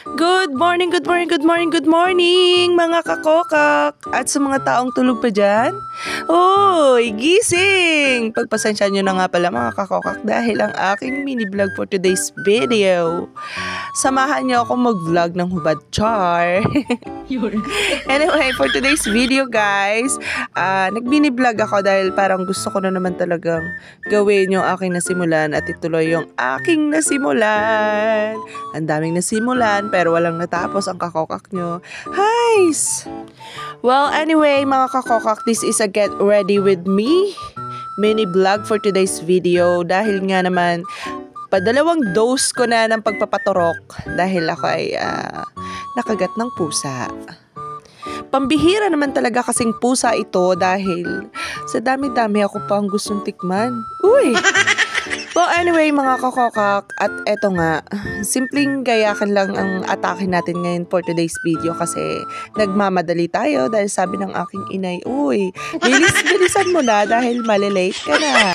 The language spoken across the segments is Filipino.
Good morning, good morning, good morning, good morning mga kakokak! At sa mga taong tulog pa dyan, Uy, gising! Pagpasensya nyo na nga pala mga kakokak dahil ang aking mini vlog for today's video. Samahan nyo ako mag-vlog ng hubad, char! Anyway, for today's video guys, nag-mini vlog ako dahil parang gusto ko na naman talagang gawin yung aking nasimulan at ituloy yung aking nasimulan. Ang daming nasimulan pero walang natapos ang kakokak nyo. Highs! Well, anyway mga kakokak, this is a get ready with me mini vlog for today's video dahil nga naman padalawang dose ko na ng pagpapaturok dahil ako ay nakagat ng pusa. Pambihira naman talaga kasing pusa ito dahil sa dami-dami ako pang gustong tikman. Uy! Well, anyway mga kakokak, at eto nga, simpleng gayakan lang ang atake natin ngayon for today's video kasi nagmamadali tayo dahil sabi ng aking inay, uy, bilis-bilisan mo na dahil malilate ka na.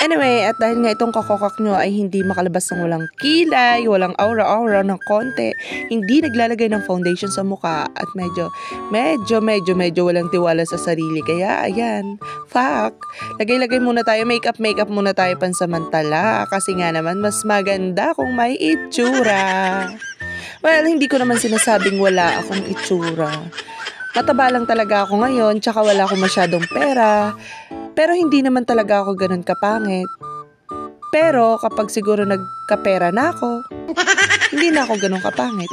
Anyway, at dahil nga itong kakokak nyo ay hindi makalabas ng walang kilay, walang aura-aura ng konti, hindi naglalagay ng foundation sa mukha at medyo walang tiwala sa sarili. Kaya, ayan, fuck. Lagay-lagay muna tayo, makeup muna tayo pansamantala. Kasi nga naman, mas maganda kung may itsura. Well, hindi ko naman sinasabing wala akong itsura. Mataba lang talaga ako ngayon, tsaka wala akong masyadong pera. Pero hindi naman talaga ako ganun kapangit. Pero kapag siguro nagkapera na ako, hindi na ako ganun kapangit.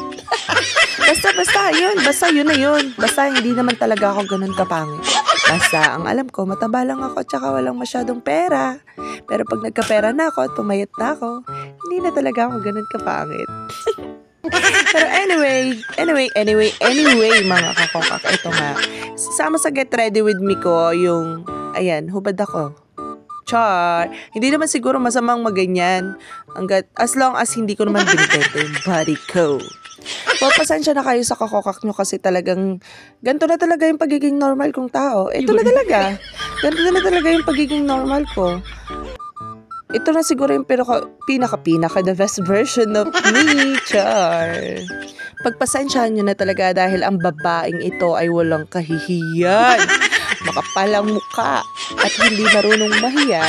Basta yun na yun. Basta hindi naman talaga ako ganun kapangit. Basta ang alam ko, mataba lang ako tsaka walang masyadong pera. Pero pag nagkapera na ako at pumayat na ako, hindi na talaga ako ganun kapangit. Pero anyway, mga kakokak, ito nga. Sama sa get ready with me ko yung, ayan, hubad ako. Char! Hindi naman siguro masamang maganyan. As long as hindi ko naman binibenta yung body ko. Well, pasensya na kayo sa kakokak nyo kasi talagang ganito na talaga yung pagiging normal kong tao. Ito na talaga. Ganito na talaga yung pagiging normal ko. Ito na siguro yung pinaka the best version of me, char. Pagpasensyahan nyo na talaga dahil ang babaeng ito ay walang kahihiyan. Makapalang muka at hindi marunong mahiya.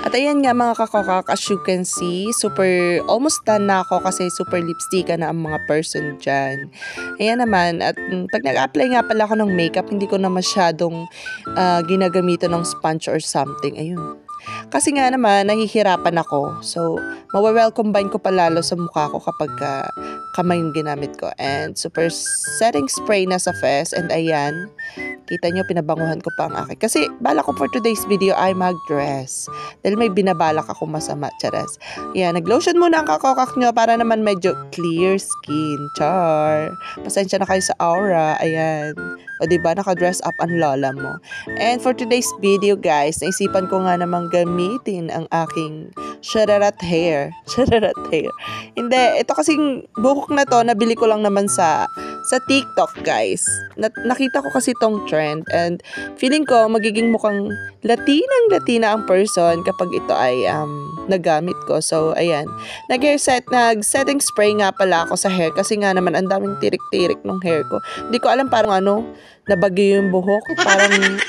At ayan nga mga kakokak, as you can see, almost done na ako kasi super lipstick na ang mga person dyan. Ayan naman, at pag nag-apply nga pala ako ng makeup, hindi ko na masyadong ginagamitan ng sponge or something. Ayun. Kasi nga naman, nahihirapan ako. So, mawa-welcome ko palalo sa mukha ko kapag kamay yung ginamit ko. And super setting spray na sa face. And ayan, kita nyo, pinabanguhan ko pa ang akin. Kasi bala ko for today's video ay mag-dress. Dahil may binabalak ako masama, charas. Ayan, nag-lotion muna ang kakokak nyo para naman medyo clear skin. Char! Pasensya na kayo sa aura. Ayan. O diba, naka-dress up ang lola mo. And for today's video guys, naisipan ko nga namang gamitin ang aking shararat hair. Shararat hair. Hindi, ito kasing buhok na to, nabili ko lang naman sa TikTok guys. Nakita ko kasi tong trend and feeling ko magiging mukhang Latina ang person kapag ito ay nagamit ko. So, ayan. Nag-setting spray nga pala ako sa hair kasi nga naman ang daming tirik-tirik ng hair ko. Hindi ko alam parang nabagyo yung buhok.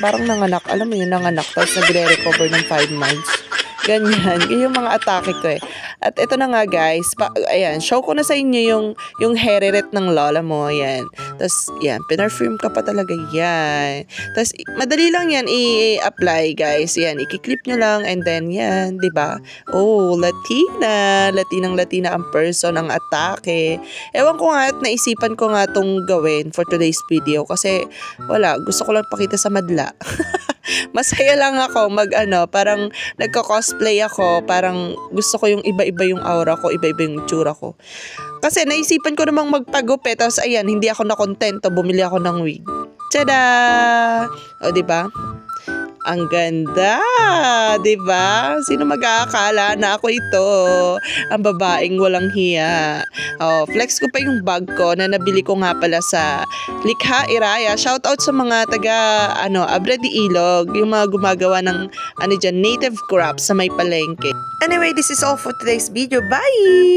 Parang nanganak. Alam mo yun, nanganak. Tapos nagre-recover ng 5 months. Ganyan. Yung mga atake ko eh. At ito na nga guys. Ayan. Show ko na sa inyo yung haireret ng lola mo. Ayan. Tapos, yan. Pinarfume ka pa talaga. Yan. Tapos, madali lang yan i-apply guys. Yan. I-clip nyo lang. And then, yan. Diba? Oh, Latina. Latina ang person, ang atake. Ewan ko nga at naisipan ko nga itong gawin for today's video. Kasi, wala. Gusto ko lang pakita sa madla. Masaya lang ako parang nagko-cosplay ako, parang gusto ko yung iba-iba yung aura ko, iba-iba yung itsura ko. Kasi naisipan ko namang magpagupit, tapos ayan, hindi ako nakontento, bumili ako ng wig. Tada! O, diba? Ang ganda, 'di ba? Sino mag-aakala na ako ito, ang babaeng walang hiya. Oh, flex ko pa yung bag ko na nabili ko nga pala sa Likha Iraya. Shout out sa mga taga Abradi Ilog, yung mga gumagawa ng native crops sa may palengke. Anyway, this is all for today's video. Bye.